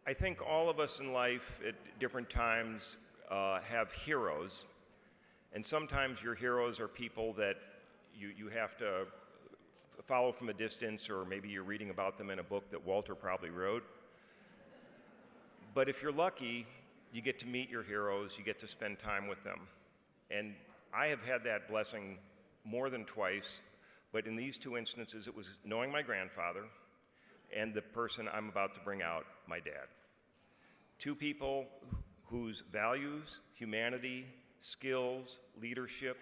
I think all of us in life at different times have heroes, and sometimes your heroes are people that you have to follow from a distance, or maybe you're reading about them in a book that Walter probably wrote. But if you're lucky, you get to meet your heroes, you get to spend time with them. And I have had that blessing more than twice, but in these two instances, it was knowing my grandfather and the person I'm about to bring out, my dad. Two people whose values, humanity, skills, leadership,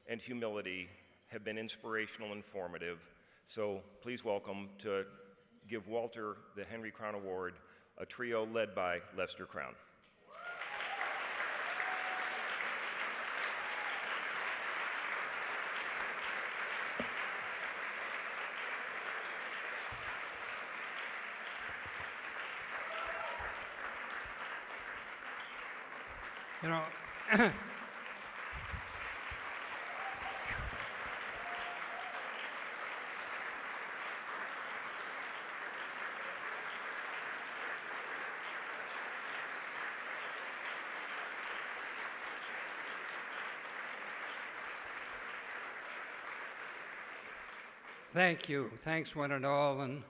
and humility have been inspirational and formative. So please welcome, to give Walter the Henry Crown Award, a trio led by Lester Crown. You know, thank you. Thanks, one and all, and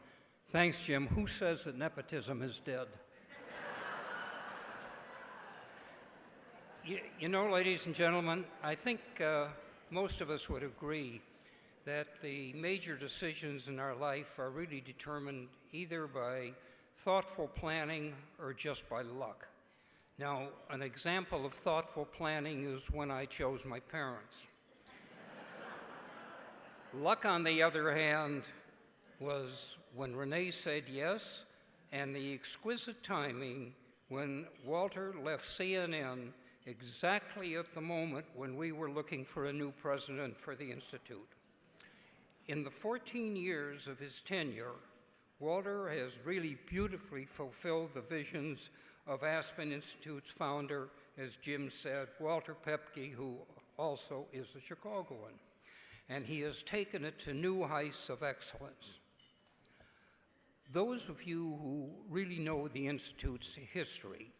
thanks, Jim. Who says that nepotism is dead? You know, ladies and gentlemen, I think most of us would agree that the major decisions in our life are really determined either by thoughtful planning or just by luck. Now, an example of thoughtful planning is when I chose my parents. Luck, on the other hand, was when Renee said yes, and the exquisite timing when Walter left CNN exactly at the moment when we were looking for a new president for the Institute. In the 14 years of his tenure, Walter has really beautifully fulfilled the visions of Aspen Institute's founder, as Jim said, Walter Pepke, who also is a Chicagoan. And he has taken it to new heights of excellence. Those of you who really know the Institute's history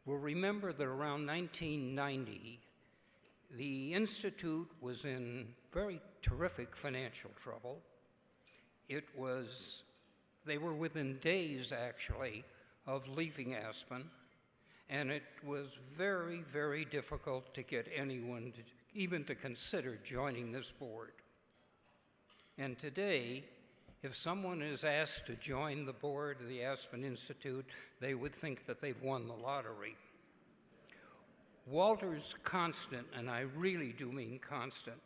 will remember that around 1990, the Institute was in very terrific financial trouble. They were within days, actually, of leaving Aspen, and it was very, very difficult to get anyone even to consider joining this board. And today, if someone is asked to join the board of the Aspen Institute, they would think that they've won the lottery. Walter's constant, and I really do mean constant,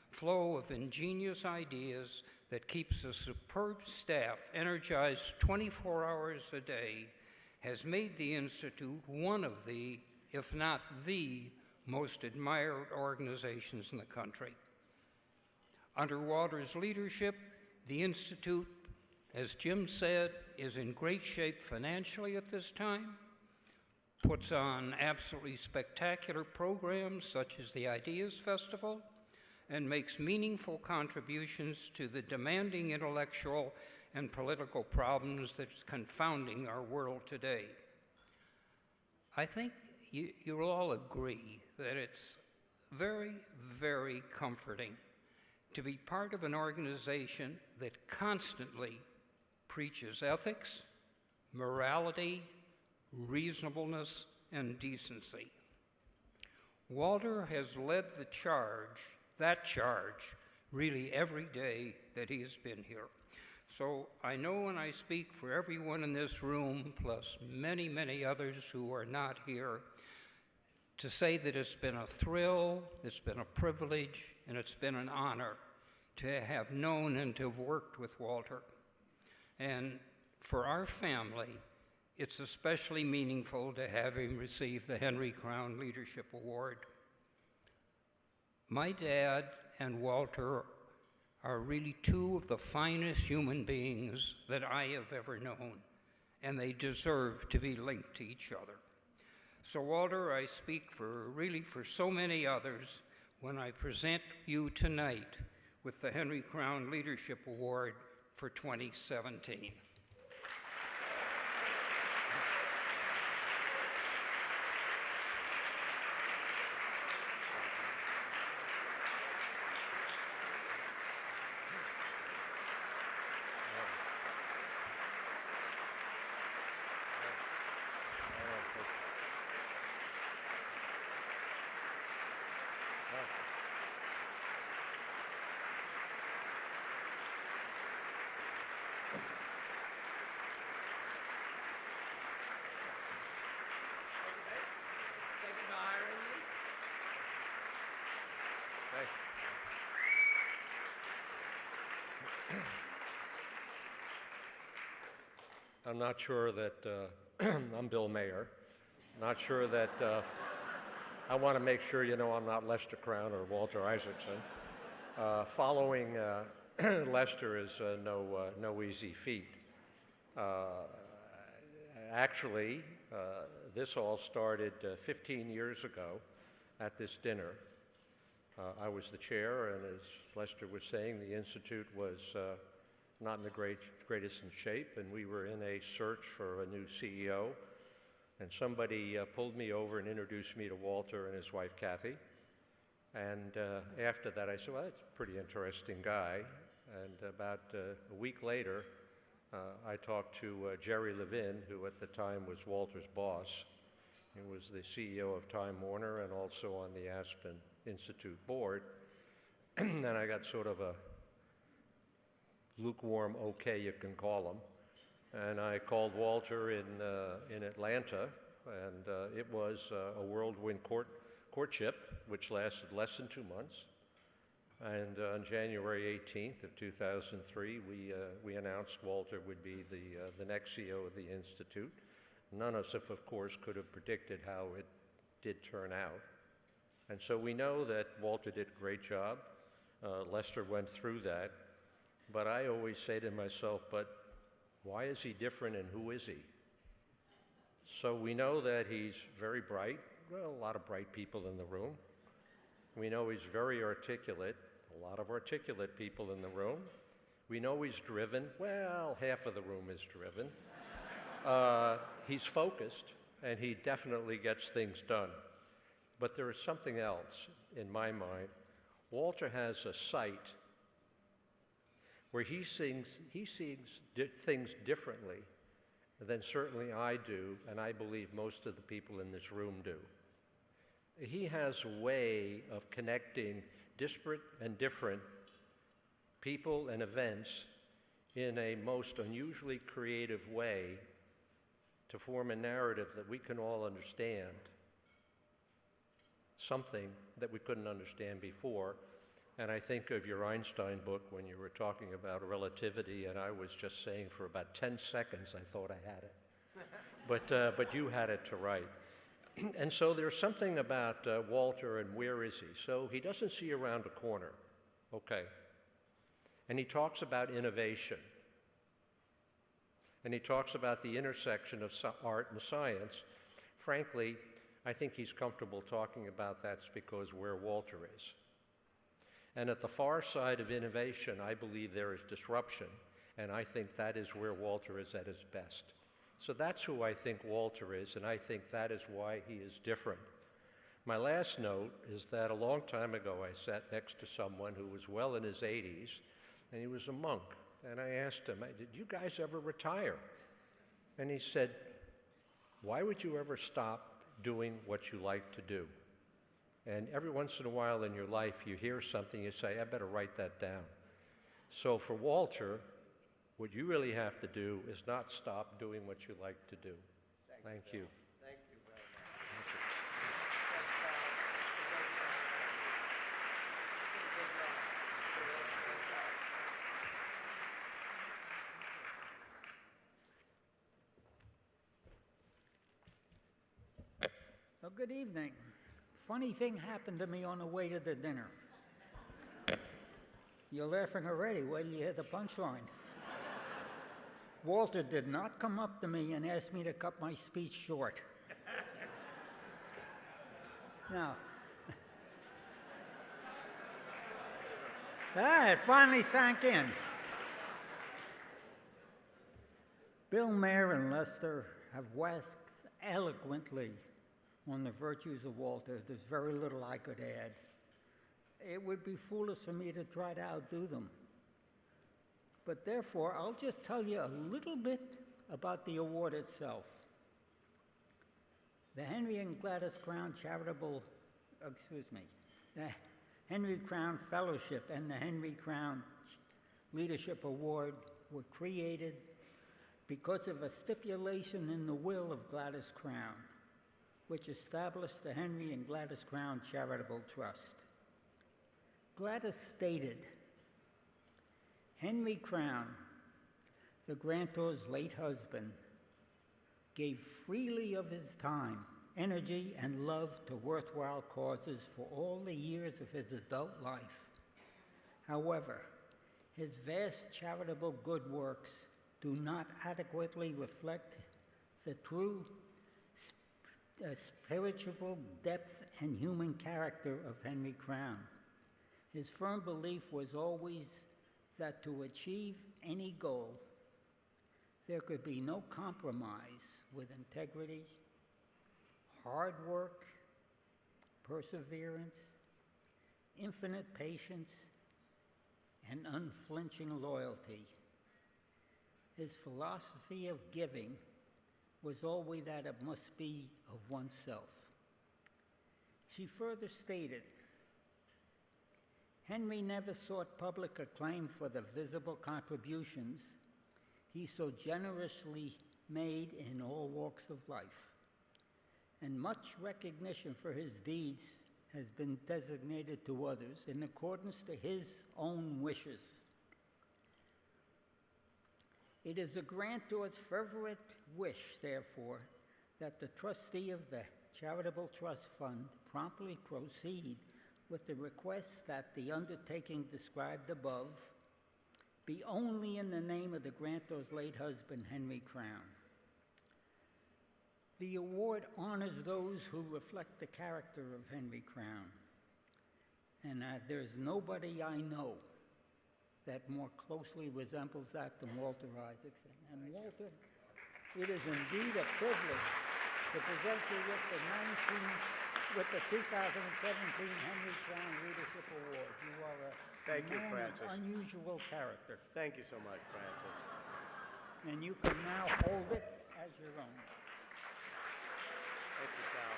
flow of ingenious ideas that keeps a superb staff energized 24 hours a day has made the Institute one of the, if not the, most admired organizations in the country. Under Walter's leadership, the Institute, as Jim said, is in great shape financially at this time, puts on absolutely spectacular programs such as the Ideas Festival, and makes meaningful contributions to the demanding intellectual and political problems that's confounding our world today. I think you'll all agree that it's very, very comforting to be part of an organization that constantly preaches ethics, morality, reasonableness, and decency. Walter has led that charge, really every day that he has been here. So I know when I speak for everyone in this room, plus many, many others who are not here, to say that it's been a thrill, it's been a privilege, and it's been an honor to have known and to have worked with Walter. And for our family, it's especially meaningful to have him receive the Henry Crown Leadership Award. My dad and Walter are really two of the finest human beings that I have ever known, and they deserve to be linked to each other. So Walter, I speak for so many others when I present you tonight with the Henry Crown Leadership Award for 2017. I'm not sure that, I'm Bill Mayer, not sure that, I want to make sure you know I'm not Lester Crown or Walter Isaacson. Following Lester is no easy feat. Actually, this all started 15 years ago at this dinner. I was the chair, and as Lester was saying, the Institute was not in the greatest in shape, and we were in a search for a new CEO. And somebody pulled me over and introduced me to Walter and his wife, Kathy. And after that, I said, well, that's a pretty interesting guy. And about a week later, I talked to Jerry Levin, who at the time was Walter's boss. He was the CEO of Time Warner and also on the Aspen Institute board. And I got sort of a lukewarm okay, you can call him. And I called Walter in Atlanta, and it was a whirlwind courtship, which lasted less than 2 months. And on January 18th of 2003, we announced Walter would be the next CEO of the Institute. None of us, of course, could have predicted how it did turn out. And so we know that Walter did a great job. Lester went through that. But I always say to myself, but why is he different and who is he? So we know that he's very bright. Well, a lot of bright people in the room. We know he's very articulate. A lot of articulate people in the room. We know he's driven. Well, half of the room is driven. He's focused, and he definitely gets things done. But there is something else in my mind. Walter has a sight where he sees things differently than certainly I do, and I believe most of the people in this room do. He has a way of connecting disparate and different people and events in a most unusually creative way to form a narrative that we can all understand, something that we couldn't understand before. And I think of your Einstein book when you were talking about relativity, and I was just saying for about 10 seconds I thought I had it. But you had it to write. And so there's something about Walter and where is he? So he doesn't see around a corner. Okay. And he talks about innovation. And he talks about the intersection of art and science. Frankly, I think he's comfortable talking about that because where Walter is. And at the far side of innovation, I believe there is disruption, and I think that is where Walter is at his best. So that's who I think Walter is, and I think that is why he is different. My last note is that a long time ago I sat next to someone who was well in his 80s, and he was a monk. And I asked him, did you guys ever retire? And he said, why would you ever stop doing what you like to do? And every once in a while in your life, you hear something, you say, I better write that down. So for Walter, what you really have to do is not stop doing what you like to do. Thank you. Thank you very much. Well, good evening. Funny thing happened to me on the way to the dinner. You're laughing already. Wait till you hear the punchline. Walter did not come up to me and ask me to cut my speech short. No. It finally sank in. Bill Mayer and Lester have waxed eloquently on the virtues of Walter. There's very little I could add. It would be foolish for me to try to outdo them. But therefore, I'll just tell you a little bit about the award itself. The Henry and Gladys Crown the Henry Crown Fellowship and the Henry Crown Leadership Award were created because of a stipulation in the will of Gladys Crown, which established the Henry and Gladys Crown Charitable Trust. Gladys stated, Henry Crown, the grantor's late husband, gave freely of his time, energy, and love to worthwhile causes for all the years of his adult life. However, his vast charitable good works do not adequately reflect the true spiritual depth and human character of Henry Crown. His firm belief was always that to achieve any goal, there could be no compromise with integrity, hard work, perseverance, infinite patience, and unflinching loyalty. His philosophy of giving was always that it must be of oneself. She further stated, Henry never sought public acclaim for the visible contributions he so generously made in all walks of life, and much recognition for his deeds has been designated to others in accordance to his own wishes. It is the grantor's fervent wish, therefore, that the trustee of the Charitable Trust Fund promptly proceed with the request that the undertaking described above be only in the name of the grantor's late husband, Henry Crown. The award honors those who reflect the character of Henry Crown, and there's nobody I know that more closely resembles that than Walter Isaacson. And Walter, it is indeed a privilege to present you with the 2017 Henry Crown Leadership Award. You are a Thank you, man Francis. of unusual character, Thank you so much, Francis. and you can now hold it as your own. Thank you, Sal.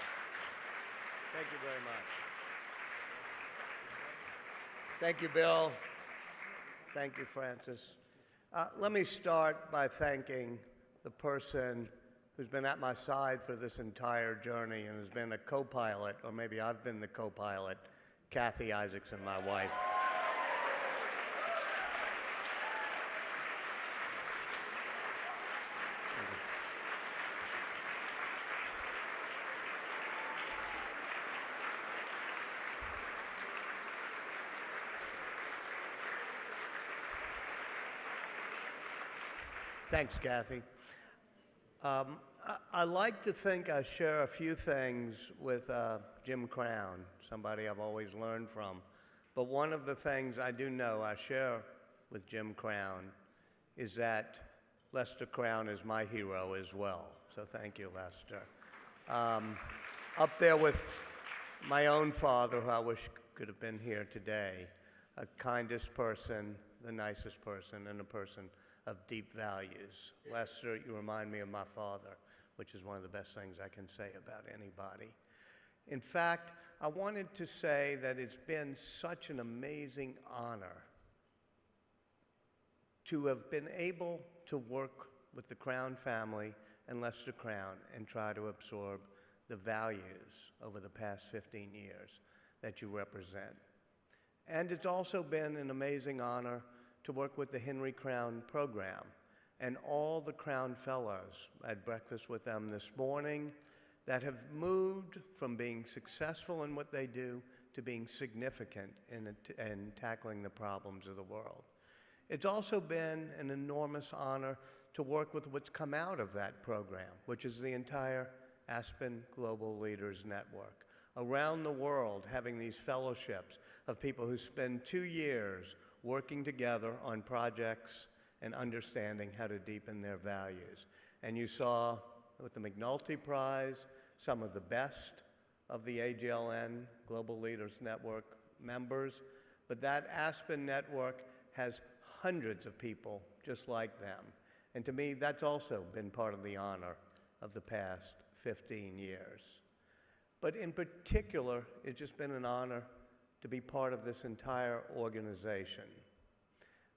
Thank you very much. Thank you, Bill. Thank you, Francis. Let me start by thanking the person who's been at my side for this entire journey and has been a co-pilot, or maybe I've been the co-pilot, Kathy Isaacson, my wife. Thanks, Kathy. I like to think I share a few things with Jim Crown, somebody I've always learned from. But one of the things I do know I share with Jim Crown is that Lester Crown is my hero as well. So thank you, Lester. Up there with my own father, who I wish could have been here today, a kindest person, the nicest person, and a person of deep values. Lester, you remind me of my father, which is one of the best things I can say about anybody. In fact, I wanted to say that it's been such an amazing honor to have been able to work with the Crown family and Lester Crown and try to absorb the values over the past 15 years that you represent. And it's also been an amazing honor to work with the Henry Crown program and all the Crown Fellows. I had breakfast with them this morning that have moved from being successful in what they do to being significant in tackling the problems of the world. It's also been an enormous honor to work with what's come out of that program, which is the entire Aspen Global Leaders Network. Around the world, having these fellowships of people who spend 2 years working together on projects and understanding how to deepen their values. And you saw with the McNulty Prize some of the best of the AGLN Global Leaders Network members, but that Aspen network has hundreds of people just like them. And to me, that's also been part of the honor of the past 15 years. But in particular, it's just been an honor to be part of this entire organization.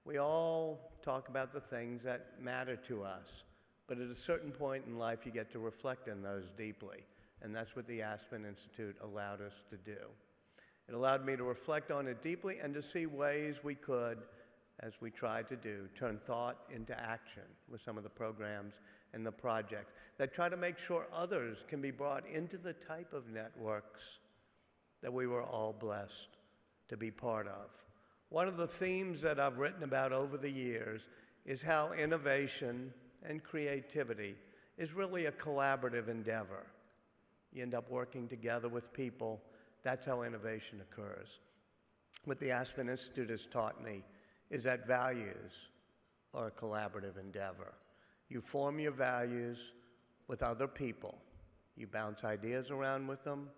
We all talk about the things that matter to us, but at a certain point in life, you get to reflect on those deeply, and that's what the Aspen Institute allowed us to do. It allowed me to reflect on it deeply and to see ways we could, as we tried to do, turn thought into action with some of the programs and the project, that try to make sure others can be brought into the type of networks that we were all blessed to be part of. One of the themes that I've written about over the years is how innovation and creativity is really a collaborative endeavor. You end up working together with people. That's how innovation occurs. What the Aspen Institute has taught me is that values are a collaborative endeavor. You form your values with other people. You bounce ideas around with them,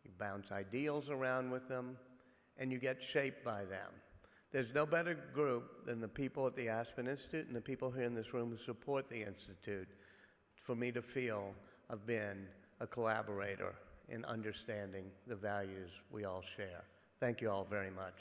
you bounce ideals around with them, and you get shaped by them. There's no better group than the people at the Aspen Institute and the people here in this room who support the Institute for me to feel I've been a collaborator in understanding the values we all share. Thank you all very much.